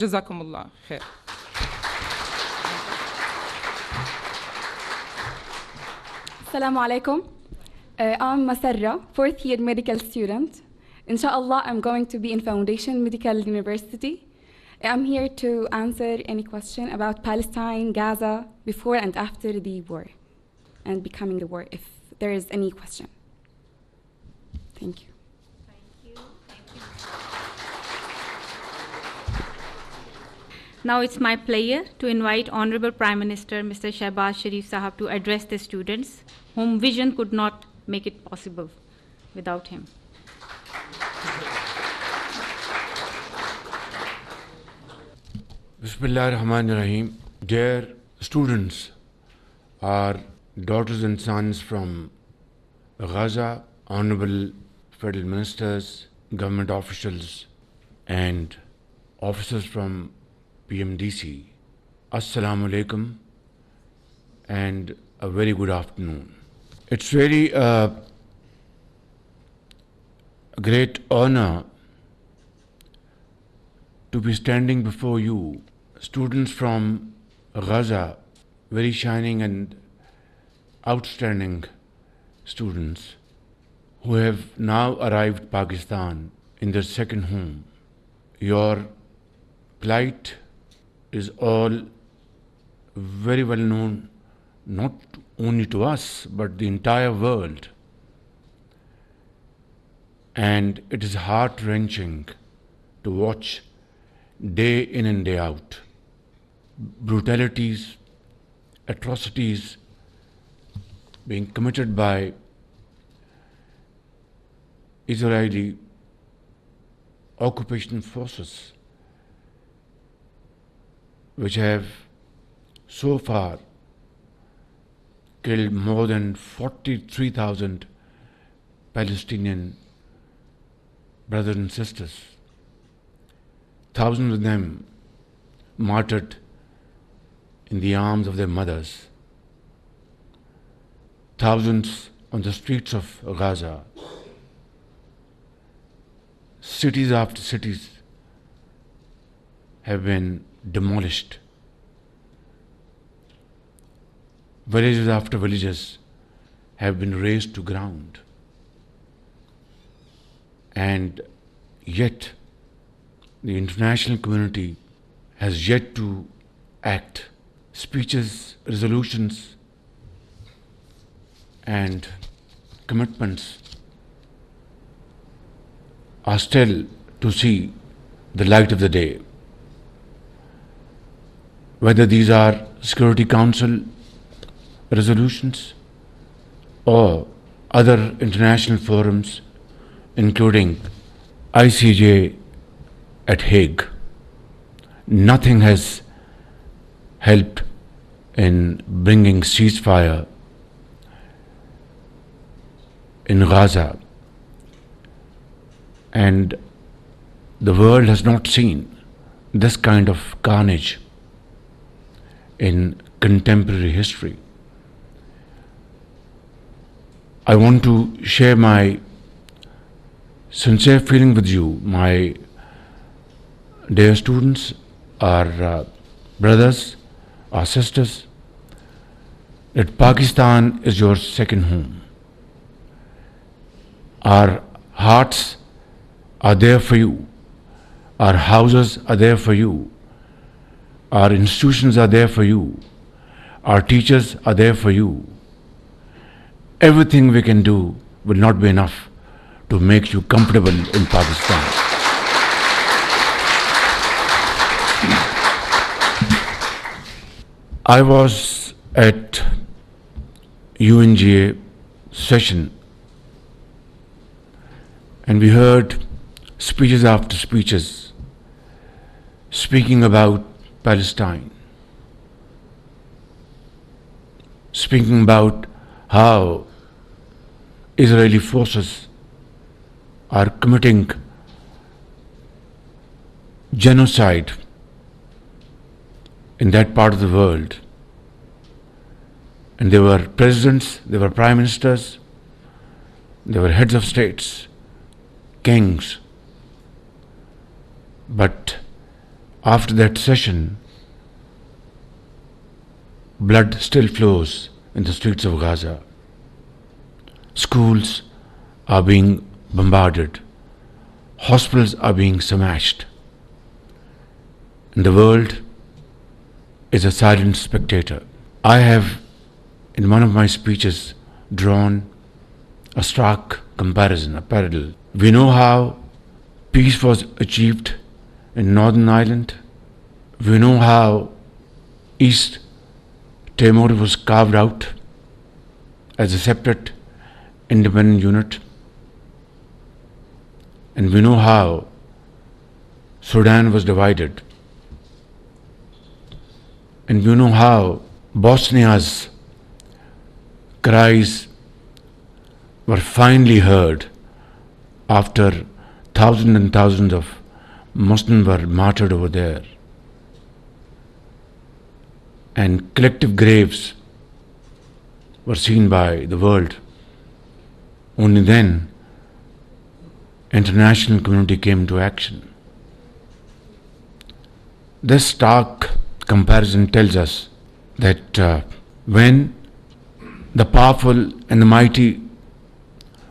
جزاكم الله خير. Assalamu alaikum. I'm Masarra, fourth year medical student. Inshallah, I'm going to be in Foundation Medical University. I'm here to answer any question about Palestine, Gaza, before and after the war, and becoming the war, if there is any question. Thank you. Now it's my pleasure to invite Honorable Prime Minister Mr. Shehbaz Sharif Sahab to address the students, whom vision could not make it possible without him. Bismillah ar-Rahman ar-Rahim. Dear students, our daughters and sons from Gaza, honorable federal ministers, government officials, and officers from PMDC, Assalamu alaikum and a very good afternoon. It's really a great honor to be standing before you, students from Gaza, very shining and outstanding students who have now arrived Pakistan in their second home. Your plight is all very well known, not only to us, but the entire world. And it is heart-wrenching to watch day in and day out brutalities, atrocities being committed by Israeli occupation forces, which have so far killed more than 43,000 Palestinian brothers and sisters. Thousands of them martyred in the arms of their mothers. Thousands on the streets of Gaza. Cities after cities have been demolished. Villages after villages have been razed to ground. And yet, the international community has yet to act. Speeches, resolutions, and commitments are still to see the light of the day. Whether these are Security Council resolutions or other international forums, including ICJ at Hague, nothing has helped in bringing ceasefire in Gaza, and the world has not seen this kind of carnage in contemporary history. I want to share my sincere feeling with you, my dear students, our brothers, our sisters, that Pakistan is your second home. Our hearts are there for you. Our houses are there for you. Our institutions are there for you. Our teachers are there for you. Everything we can do will not be enough to make you comfortable in Pakistan. I was at UNGA session and we heard speeches after speeches speaking about Palestine, speaking about how Israeli forces are committing genocide in that part of the world. And there were presidents, there were prime ministers, there were heads of states, kings. But after that session, blood still flows in the streets of Gaza. Schools are being bombarded. Hospitals are being smashed. And the world is a silent spectator. I have, in one of my speeches, drawn a stark comparison, a parallel. We know how peace was achieved in Northern Ireland. We know how East Timor was carved out as a separate independent unit. And we know how Sudan was divided. And we know how Bosnia's cries were finally heard after thousands and thousands of Muslims were martyred over there. And collective graves were seen by the world. Only then international community came to action. This stark comparison tells us that when the powerful and the mighty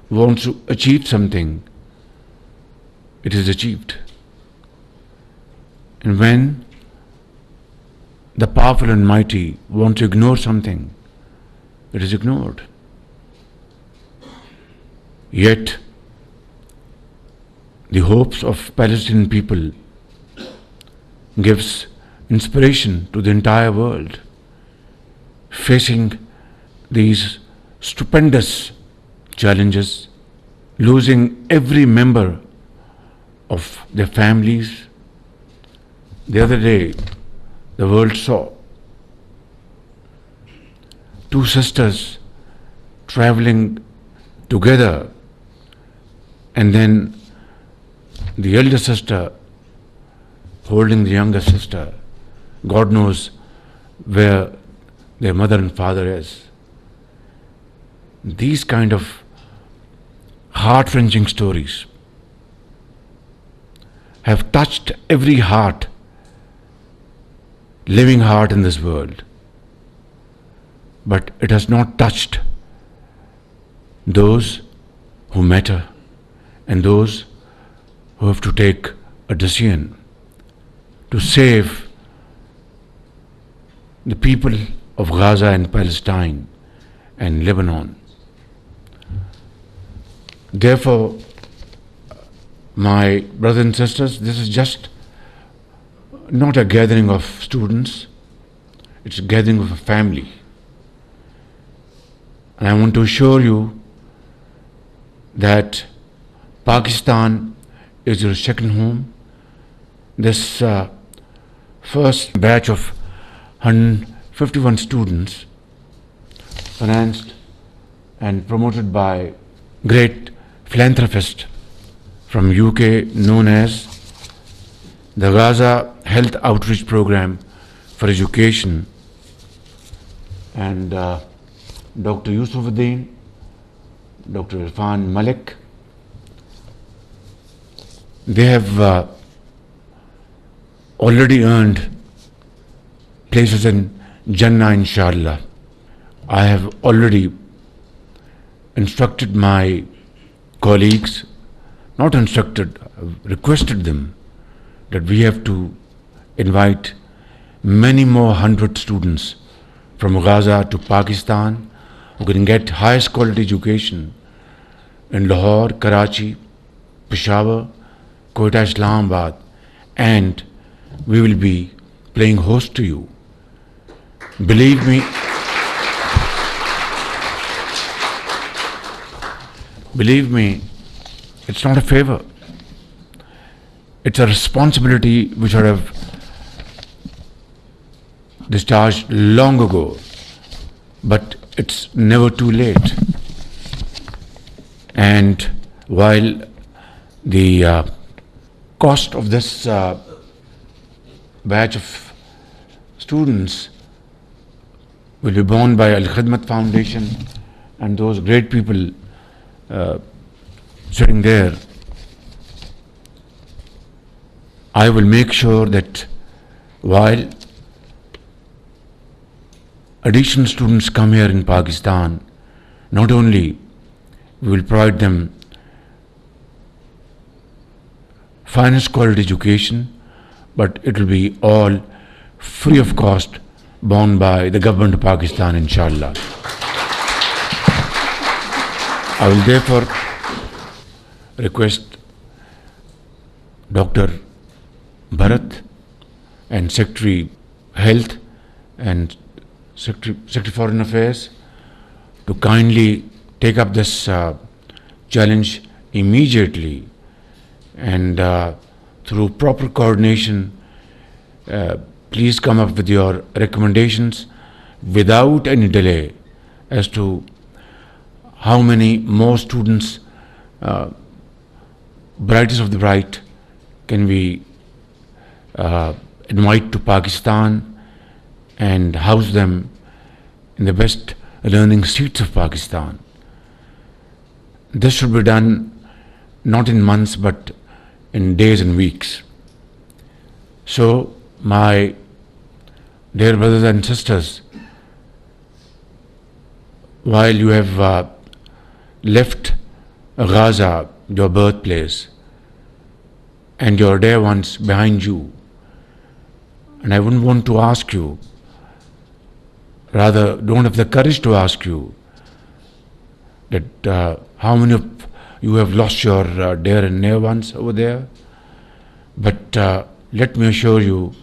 wants to achieve something, it is achieved. And when the powerful and mighty want to ignore something, it is ignored. Yet, the hopes of Palestinian people gives inspiration to the entire world, facing these stupendous challenges, losing every member of their families. The other day, the world saw two sisters traveling together, and then the elder sister holding the younger sister. God knows where their mother and father is. These kind of heart-wrenching stories have touched every heart, living heart in this world. But it has not touched those who matter and those who have to take a decision to save the people of Gaza and Palestine and Lebanon. Therefore, my brothers and sisters, this is just not a gathering of students, it's a gathering of a family. And I want to assure you that Pakistan is your second home. This first batch of 151 students, financed and promoted by great philanthropist from UK known as the Gaza Health Outreach Program for Education, and Dr. Yusufuddin, Dr. Irfan Malik. They have already earned places in Jannah, inshallah. I have already instructed my colleagues, not instructed, requested them that we have to invite many more 100 students from Gaza to Pakistan who can get highest quality education in Lahore, Karachi, Peshawar, Quetta, Islamabad, and we will be playing host to you. Believe me, it's not a favor. It's a responsibility which I have discharged long ago, but it's never too late. And while the cost of this batch of students will be borne by Al Khidmat Foundation and those great people sitting there, I will make sure that while additional students come here in Pakistan, not only we will provide them finest quality education, but it will be all free of cost, borne by the government of Pakistan, inshallah. I will therefore request Dr. Bharat and Secretary Health and Secretary Foreign Affairs to kindly take up this challenge immediately, and through proper coordination, please come up with your recommendations without any delay as to how many more students, brightest of the bright, can we invite to Pakistan and house them in the best learning seats of Pakistan. This should be done not in months but in days and weeks. So, my dear brothers and sisters, while you have left Gaza, your birthplace, and your dear ones behind you, and I wouldn't want to ask you, rather don't have the courage to ask you, that how many of you have lost your dear and near ones over there. But let me assure you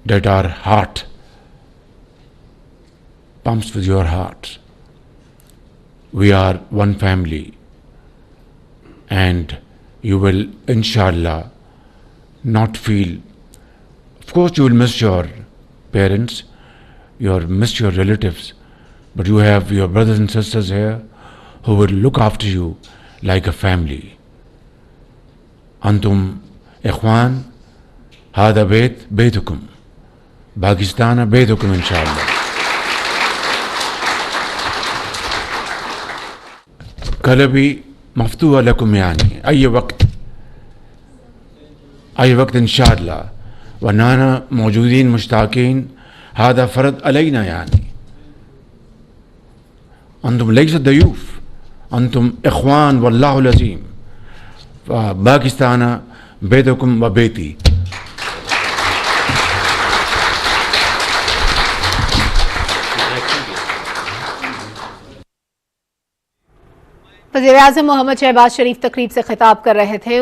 that our heart pumps with your heart. We are one family, and you will, inshallah, not feel. Of course, you will miss your parents, you will miss your relatives, but you have your brothers and sisters here who will look after you like a family. Antum ikhwan, hada baytukum, Pakistan baytukum, inshallah. قلبي مفتوح لكم يعني أي وقت إن شاء الله، ونحن موجودين مشتاقين، هذا فرض علينا يعني. أنتم ليس ضيوف، أنتم إخوان والله العظيم، فباكستان بيتكم وبيتي. वज़ीर-ए-आज़म मोहम्मद शहबाज शरीफ तकरीब से खिताब कर रहे थे।